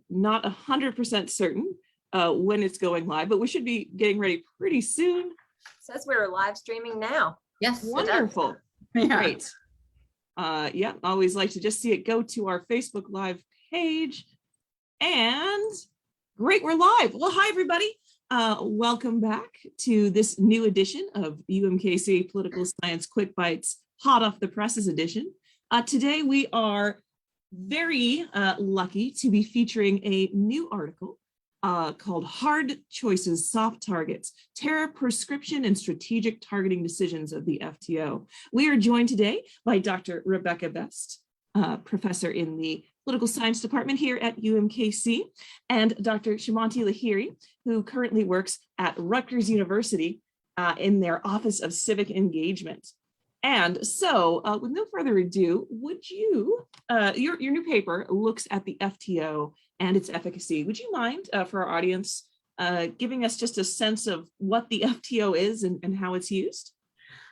not 100% certain when it's going live, but we should be getting ready pretty soon. Says we're live streaming now. Yes. Wonderful. Yeah. Great. Yeah, always like to just see it go to our Facebook Live page. And great, we're live. Well, hi, everybody. Welcome back to this new edition of UMKC Political Science Quick Bites, hot off the presses edition. Today, we are very lucky to be featuring a new article called Hard Choices, Soft Targets, Terror Prescription and Strategic Targeting Decisions of the FTO. We are joined today by Dr. Rebecca Best, professor in the Political Science Department here at UMKC, and Dr. Simanti Lahiri, who currently works at Rutgers University in their Office of Civic Engagement. And so, with no further ado, would you, your new paper looks at the FTO and its efficacy. Would you mind, for our audience, giving us just a sense of what the FTO is and how it's used?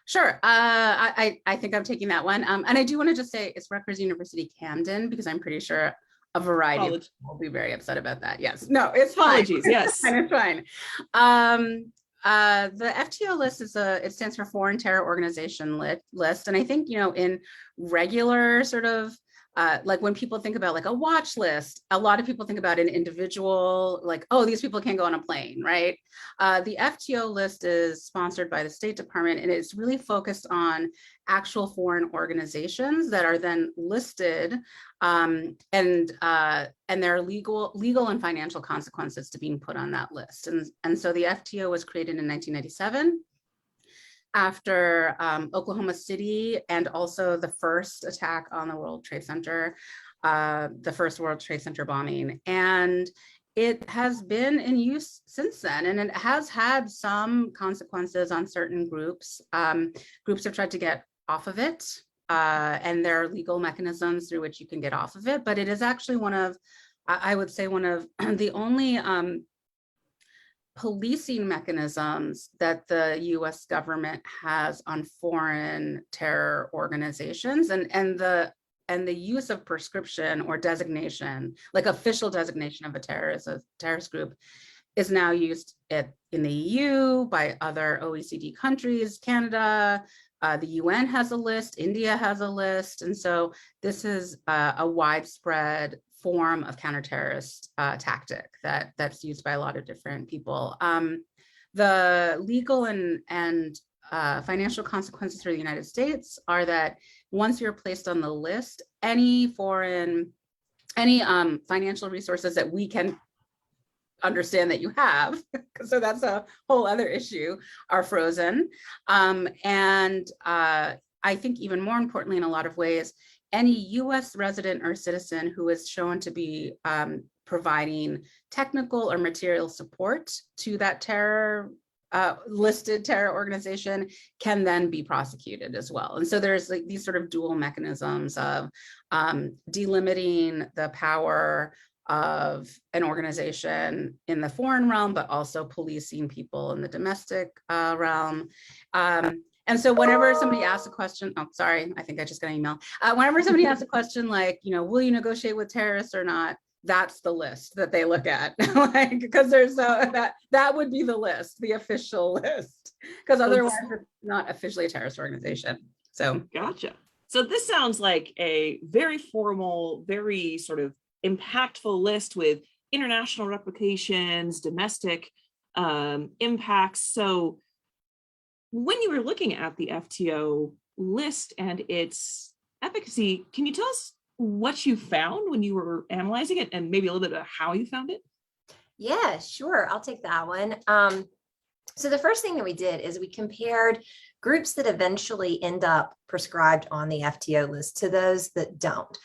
Sure. I think I'm taking that one. And I do want to just say it's Rutgers University Camden, because I'm pretty sure a variety of people will be very upset about that. Yes. No, it's fine. Apologies. Yes. And it's fine. The FTO list is it stands for Foreign Terror Organization list. And I think, in regular sort of like when people think about like a watch list, a lot of people think about an individual, like, oh, these people can't go on a plane, right? The FTO list is sponsored by the State Department, and it's really focused on actual foreign organizations that are then listed, and there are legal and financial consequences to being put on that list. And so the FTO was created in 1997. After Oklahoma City and also the first attack on the World Trade Center, the first World Trade Center bombing. And it has been in use since then, and it has had some consequences on certain groups. Groups have tried to get off of it, and there are legal mechanisms through which you can get off of it, but it is actually one of, I would say, one of the only policing mechanisms that the US government has on foreign terror organizations, and the use of prescription or designation, like official designation of a terrorist group, is now used in the EU by other OECD countries, Canada, the UN has a list, India has a list. And so this is a widespread form of counterterrorist tactic that's used by a lot of different people. The legal and financial consequences for the United States are that once you're placed on the list, any financial resources that we can understand that you have, so that's a whole other issue, are frozen. And I think even more importantly, in a lot of ways, any US resident or citizen who is shown to be providing technical or material support to that listed terror organization can then be prosecuted as well. And so there's like these sort of dual mechanisms of delimiting the power of an organization in the foreign realm, but also policing people in the domestic realm. And so whenever somebody asks a question, oh, sorry, I think I just got an email. Whenever somebody asks a question like, will you negotiate with terrorists or not? That's the list that they look at, like, because there's that would be the list, the official list, because otherwise it's not officially a terrorist organization. So gotcha. So this sounds like a very formal, very sort of impactful list with international replications, domestic impacts. So when you were looking at the FTO list and its efficacy, can you tell us what you found when you were analyzing it, and maybe a little bit about how you found it? Yeah, sure. I'll take that one. So the first thing that we did is we compared groups that eventually end up prescribed on the FTO list to those that don't,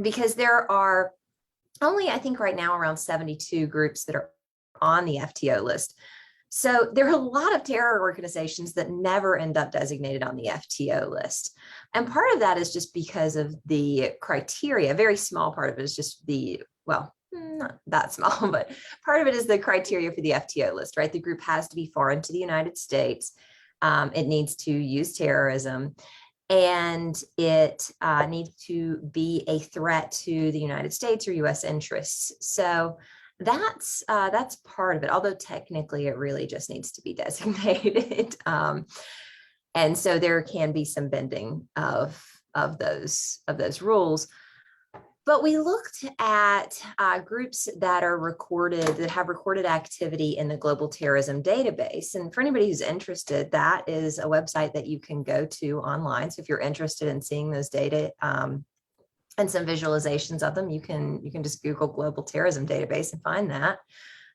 because there are only, I think right now, around 72 groups that are on the FTO list. So there are a lot of terror organizations that never end up designated on the FTO list. And part of that is just because of the criteria. A very small part of it is just well, not that small, but part of it is the criteria for the FTO list, right? The group has to be foreign to the United States. It needs to use terrorism. and it needs to be a threat to the United States or U.S. interests. So that's part of it, although technically it really just needs to be designated. And so there can be some bending of those rules. But we looked at groups that are recorded, that have recorded activity in the Global Terrorism Database. And for anybody who's interested, that is a website that you can go to online. So if you're interested in seeing those data and some visualizations of them, you can just Google Global Terrorism Database and find that.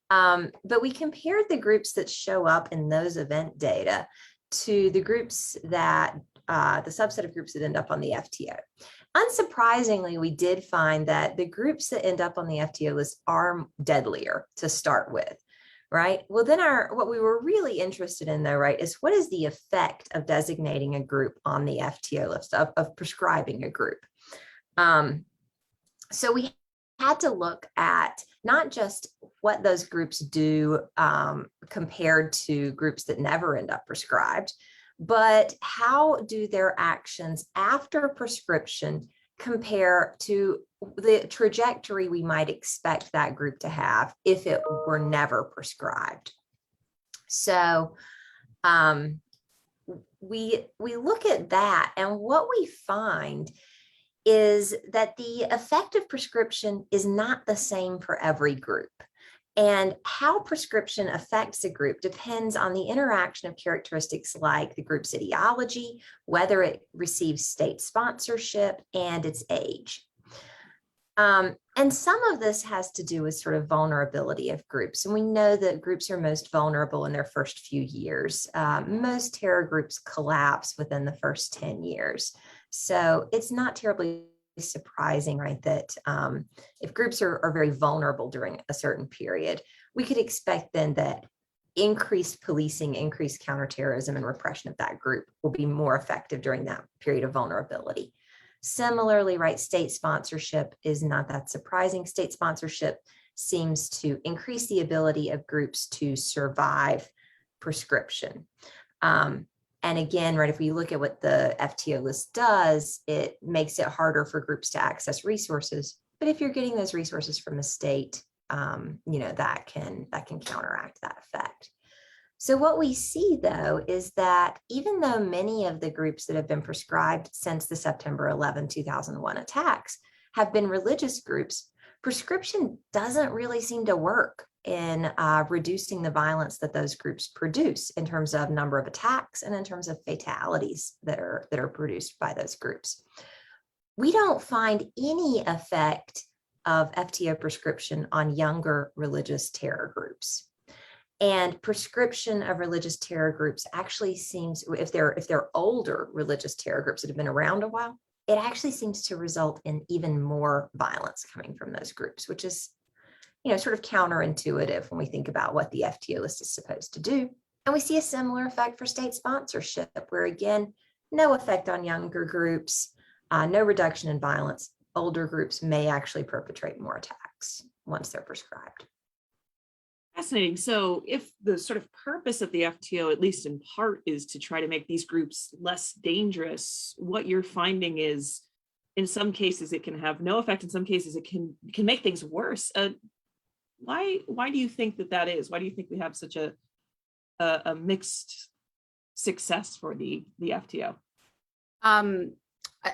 But we compared the groups that show up in those event data to the groups that, the subset of groups that end up on the FTO. Unsurprisingly, we did find that the groups that end up on the FTO list are deadlier to start with, right? Well, then what we were really interested in though, right, is what is the effect of designating a group on the FTO list, of prescribing a group? So we had to look at not just what those groups do compared to groups that never end up prescribed, but how do their actions after prescription compare to the trajectory we might expect that group to have if it were never prescribed? So we look at that, and what we find is that the effect of prescription is not the same for every group. And how prescription affects a group depends on the interaction of characteristics like the group's ideology, whether it receives state sponsorship, and its age. And some of this has to do with sort of vulnerability of groups. And we know that groups are most vulnerable in their first few years. Most terror groups collapse within the first 10 years. So it's not terribly surprising, right, that if groups are very vulnerable during a certain period, we could expect then that increased policing, increased counterterrorism and repression of that group will be more effective during that period of vulnerability. Similarly, right, state sponsorship is not that surprising. State sponsorship seems to increase the ability of groups to survive prescription. And again, right, if we look at what the FTO list does, it makes it harder for groups to access resources. But if you're getting those resources from the state, that can counteract that effect. So what we see, though, is that even though many of the groups that have been prescribed since the September 11, 2001 attacks have been religious groups, prescription doesn't really seem to work in reducing the violence that those groups produce in terms of number of attacks and in terms of fatalities that are produced by those groups. We don't find any effect of FTO prescription on younger religious terror groups. And prescription of religious terror groups actually seems, if they're older religious terror groups that have been around a while, it actually seems to result in even more violence coming from those groups, which is, sort of counterintuitive when we think about what the FTO list is supposed to do. And we see a similar effect for state sponsorship, where again, no effect on younger groups, no reduction in violence. Older groups may actually perpetrate more attacks once they're prescribed. Fascinating. So if the sort of purpose of the FTO, at least in part, is to try to make these groups less dangerous, what you're finding is in some cases it can have no effect. In some cases it can make things worse. Why do you think that is? Why do you think we have such a mixed success for the FTO? And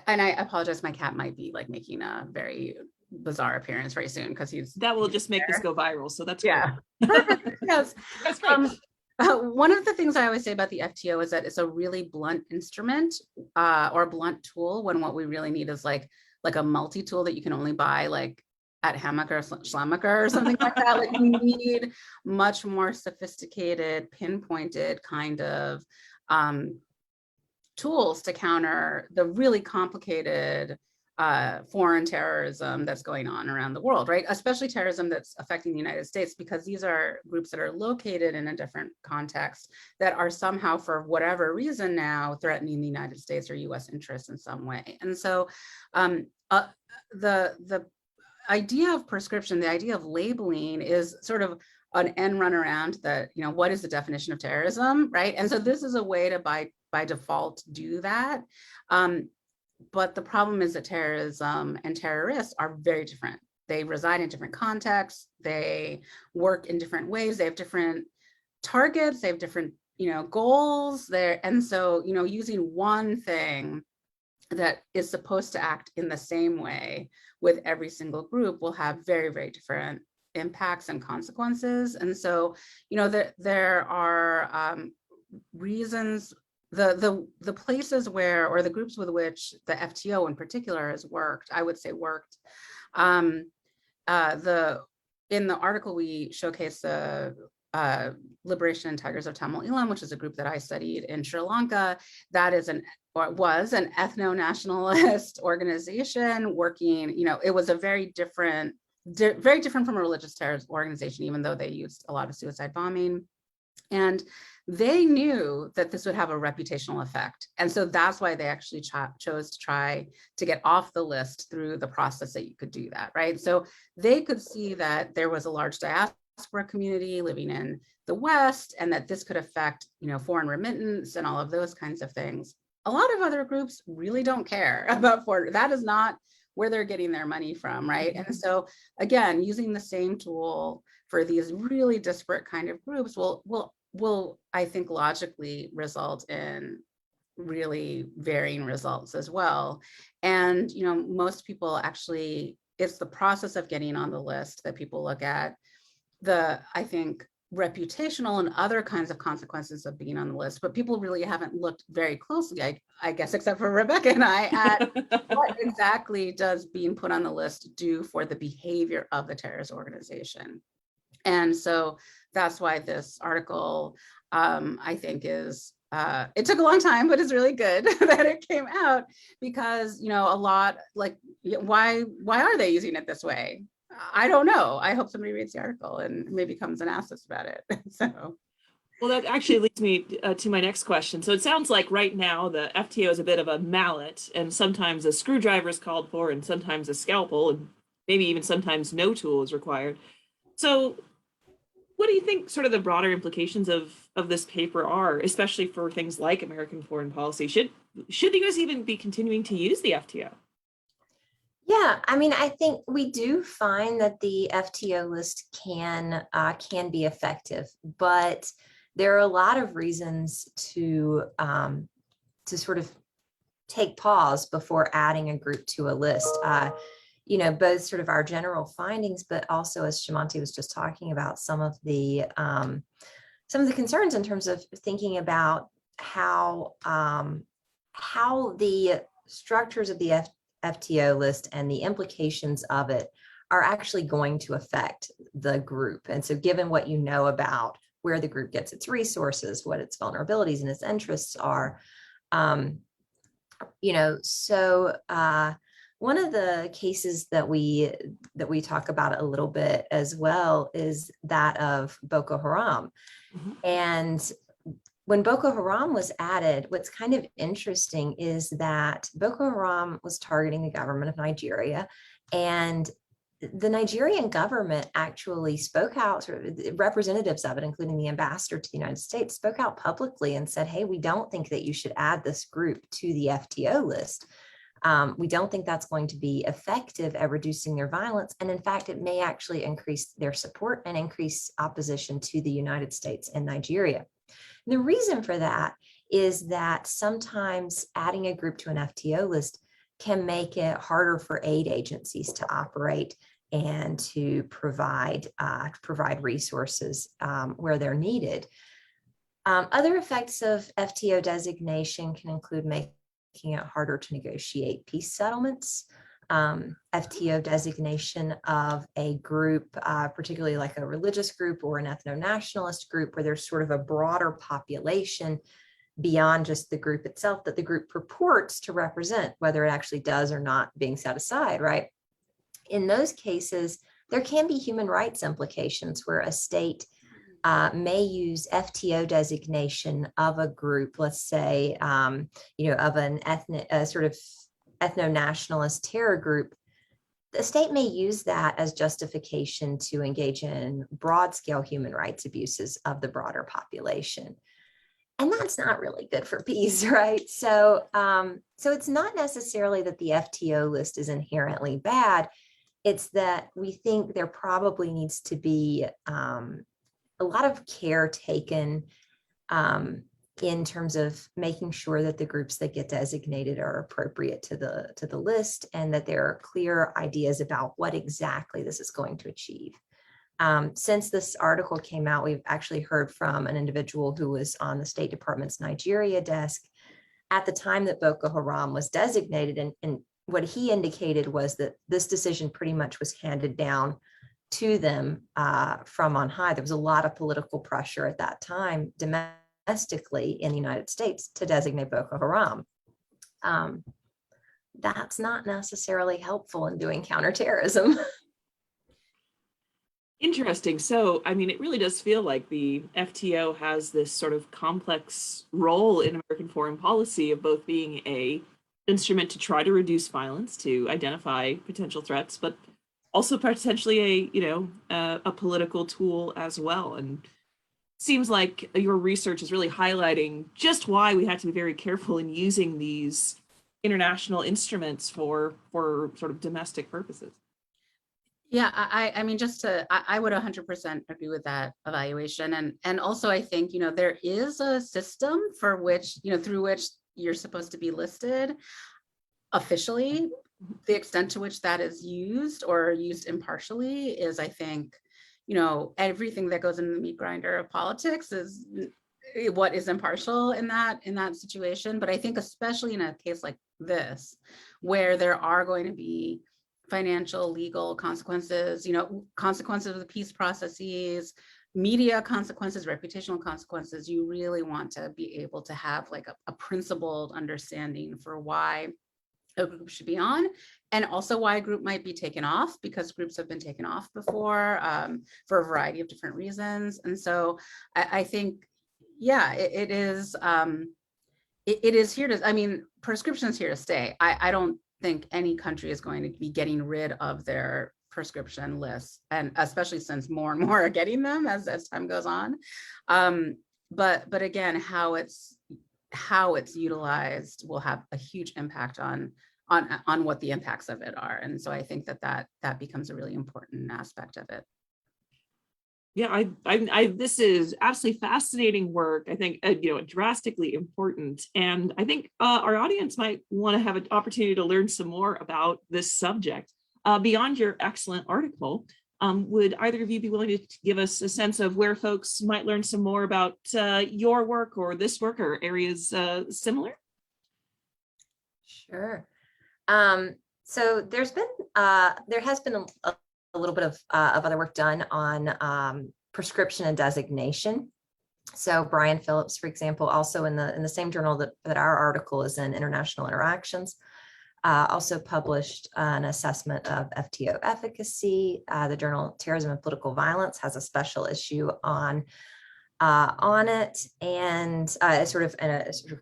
I apologize, my cat might be like making a very bizarre appearance very soon because that will just make this go viral. So that's yeah. Perfect. Yes. That's great. One of the things I always say about the FTO is that it's a really blunt instrument or a blunt tool, when what we really need is like a multi-tool that you can only buy like at Hammacher or Schlemmacher or something like that. Like we need much more sophisticated, pinpointed kind of tools to counter the really complicated foreign terrorism that's going on around the world, right? Especially terrorism that's affecting the United States, because these are groups that are located in a different context that are somehow, for whatever reason now, threatening the United States or US interests in some way. And so the idea of prescription, the idea of labeling is sort of an end run around that, what is the definition of terrorism, right? And so this is a way to, by by default do that. But the problem is that terrorism and terrorists are very different. They reside in different contexts. They work in different ways. They have different targets. They have different, goals there. And so, using one thing that is supposed to act in the same way with every single group will have very, very different impacts and consequences. And so, there are reasons, the places where, or the groups with which the FTO in particular has worked, I would say worked. In the article, we showcase the Liberation and Tigers of Tamil Eelam, which is a group that I studied in Sri Lanka. That is was an ethno-nationalist organization working, it was a very different from a religious terrorist organization, even though they used a lot of suicide bombing. And they knew that this would have a reputational effect. And so that's why they actually chose to try to get off the list through the process that you could do that, right? So they could see that there was a large diaspora community living in the West, and that this could affect, foreign remittance and all of those kinds of things. A lot of other groups really don't care about foreign, that is not where they're getting their money from, right? And so again, using the same tool for these really disparate kind of groups will I think logically result in really varying results as well. And most people actually, it's the process of getting on the list that people look at. I think reputational and other kinds of consequences of being on the list, but people really haven't looked very closely, I guess, except for Rebecca and I, at what exactly does being put on the list do for the behavior of the terrorist organization. And so that's why this article, I think is, it took a long time, but it's really good that it came out, because, a lot, like, why are they using it this way? I don't know. I hope somebody reads the article and maybe comes and asks us about it. So. Well, that actually leads me to my next question. So it sounds like right now the FTO is a bit of a mallet, and sometimes a screwdriver is called for, and sometimes a scalpel, and maybe even sometimes no tool is required. So what do you think sort of the broader implications of this paper are, especially for things like American foreign policy? Should the US even be continuing to use the FTO? Yeah, I mean, I think we do find that the FTO list can be effective, but there are a lot of reasons to sort of take pause before adding a group to a list. Both sort of our general findings, but also, as Simanti was just talking about, some of the concerns in terms of thinking about how the structures of the FTO list and the implications of it are actually going to affect the group. And so given what you know about where the group gets its resources, what its vulnerabilities and its interests are, one of the cases that we talk about a little bit as well is that of Boko Haram. Mm-hmm. And when Boko Haram was added, what's kind of interesting is that Boko Haram was targeting the government of Nigeria, and the Nigerian government actually spoke out, sort of representatives of it, including the ambassador to the United States, spoke out publicly and said, hey, we don't think that you should add this group to the FTO list. We don't think that's going to be effective at reducing their violence. And in fact, it may actually increase their support and increase opposition to the United States and Nigeria. And the reason for that is that sometimes adding a group to an FTO list can make it harder for aid agencies to operate and to provide resources where they're needed. Other effects of FTO designation can include making it harder to negotiate peace settlements. FTO designation of a group, particularly like a religious group or an ethno-nationalist group, where there's sort of a broader population beyond just the group itself that the group purports to represent, whether it actually does or not being set aside, right? In those cases, there can be human rights implications where a state may use FTO designation of a group, let's say, of an sort of ethno-nationalist terror group. The state may use that as justification to engage in broad-scale human rights abuses of the broader population. And that's not really good for peace, right? So, so it's not necessarily that the FTO list is inherently bad. It's that we think there probably needs to be a lot of care taken in terms of making sure that the groups that get designated are appropriate to the list, and that there are clear ideas about what exactly this is going to achieve. Since this article came out, we've actually heard from an individual who was on the State Department's Nigeria desk at the time that Boko Haram was designated. And what he indicated was that this decision pretty much was handed down to them from on high. There was a lot of political pressure at that time domestically in the United States to designate Boko Haram. That's not necessarily helpful in doing counterterrorism. Interesting. So, I mean, it really does feel like the FTO has this sort of complex role in American foreign policy of both being a instrument to try to reduce violence, to identify potential threats, but also potentially a political tool as well. And seems like your research is really highlighting just why we have to be very careful in using these international instruments for sort of domestic purposes. Yeah, I mean, I would 100% agree with that evaluation. And also I think, there is a system for which, through which you're supposed to be listed officially. The extent to which that is used or used impartially is, I think, everything that goes in the meat grinder of politics is what is impartial in that situation. But I think especially in a case like this, where there are going to be financial, legal consequences, consequences of the peace processes, media consequences, reputational consequences, you really want to be able to have like a principled understanding for why a group should be on, and also why a group might be taken off, because groups have been taken off before for a variety of different reasons. And so I think, yeah, it is here to, I mean, prescription is here to stay. I don't think any country is going to be getting rid of their prescription lists, and especially since more and more are getting them as time goes on. But again, how it's utilized will have a huge impact on what the impacts of it are. And so I think that becomes a really important aspect of it. Yeah, I this is absolutely fascinating work. I think drastically important, and I think our audience might want to have an opportunity to learn some more about this subject. Beyond your excellent article, would either of you be willing to give us a sense of where folks might learn some more about your work or this work or areas similar? Sure. So there has been a little bit of other work done on prescription and designation. So Brian Phillips, for example, also in the same journal that our article is in, International Interactions, also published an assessment of FTO efficacy. The journal Terrorism and Political Violence has a special issue on it, and a sort of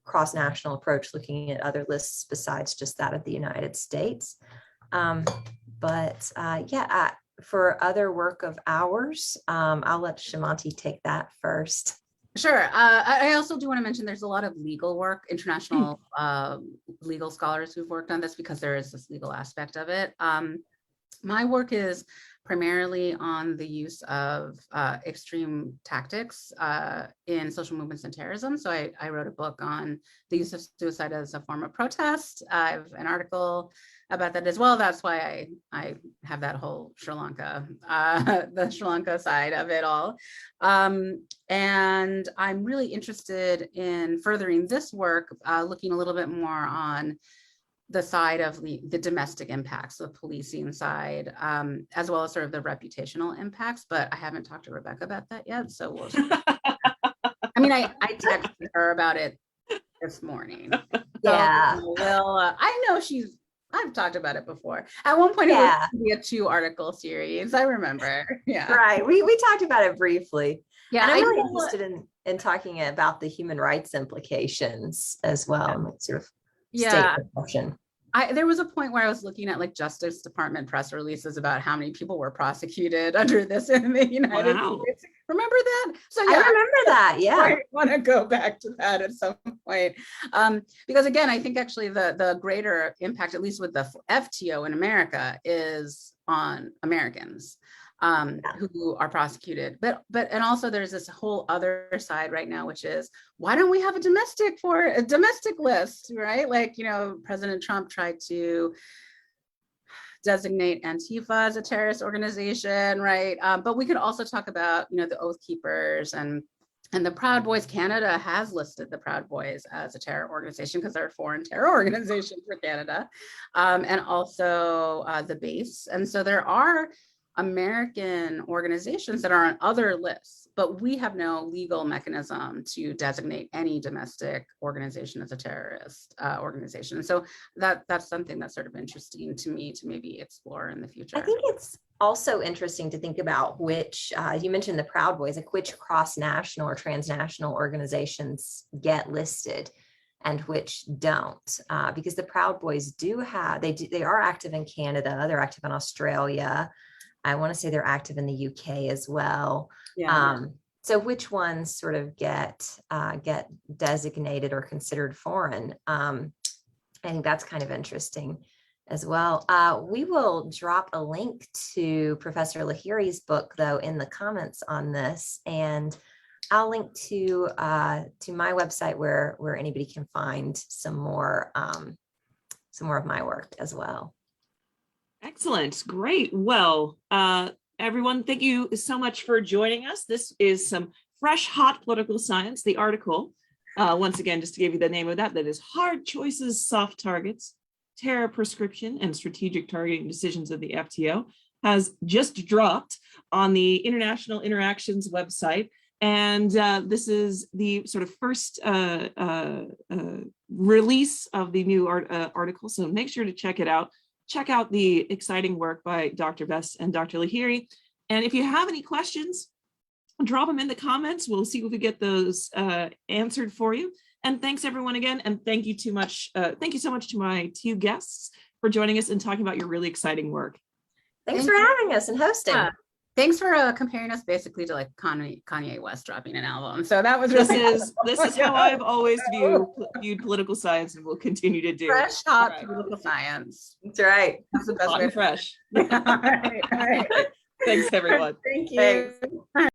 cross-national approach looking at other lists besides just that of the United States. For other work of ours, I'll let Simanti take that first. Sure. I also do want to mention there's a lot of legal work, international legal scholars who've worked on this, because there is this legal aspect of it. My work is primarily on the use of extreme tactics in social movements and terrorism. So I wrote a book on the use of suicide as a form of protest. I have an article about that as well. That's why I have that whole Sri Lanka, the Sri Lanka side of it all. And I'm really interested in furthering this work, looking a little bit more on the side of the domestic impacts, the policing side, as well as sort of the reputational impacts, but I haven't talked to Rebecca about that yet. So we'll I mean, I texted her about it this morning. Yeah. So I know I've talked about it before. At one point, it was going to be a 2-article series. I remember. Yeah. Right. We talked about it briefly. Yeah. And I'm really interested in talking about the human rights implications as well, and sort of state protection. There was a point where I was looking at like Justice Department press releases about how many people were prosecuted under this in the United States. Remember that? So I yeah, remember that. Yeah. I want to go back to that at some point. Because again, I think actually the greater impact, at least with the FTO in America, is on Americans who are prosecuted. But and also there's this whole other side right now, which is, why don't we have a domestic list, right? Like, you know, President Trump tried to designate Antifa as a terrorist organization, right? But we could also talk about, you know, the Oath Keepers and the Proud Boys. Canada has listed the Proud Boys as a terror organization because they're a foreign terror organization for Canada, and also the base. And so there are American organizations that are on other lists, but we have no legal mechanism to designate any domestic organization as a terrorist organization. And so that's something that's sort of interesting to me to maybe explore in the future. I think it's also interesting to think about which, you mentioned the Proud Boys, like which cross-national or transnational organizations get listed and which don't, because the Proud Boys they are active in Canada, they're active in Australia. I want to say they're active in the UK as well. Yeah. So which ones sort of get designated or considered foreign? I think that's kind of interesting as well. We will drop a link to Professor Lahiri's book, though, in the comments on this, and I'll link to my website where anybody can find some more of my work as well. Excellent. Great. Well, everyone, thank you so much for joining us. This is some fresh, hot political science. The article, once again, just to give you the name of that is Hard Choices, Soft Targets, Terror Prescription and Strategic Targeting Decisions of the FTO, has just dropped on the International Interactions website. And this is the sort of first release of the new article. So make sure to check it out. Check out the exciting work by Dr. Best and Dr. Lahiri. And if you have any questions, drop them in the comments. We'll see if we get those answered for you. And thanks everyone again. And thank you so much to my two guests for joining us and talking about your really exciting work. Thanks for having us and hosting. Thanks for comparing us basically to like Kanye West dropping an album. So that was really this is how I've always viewed political science and will continue to do. Fresh, hot political science. That's right. That's the best Hot way. and fresh. All right. Thanks everyone. Thank you. Thanks.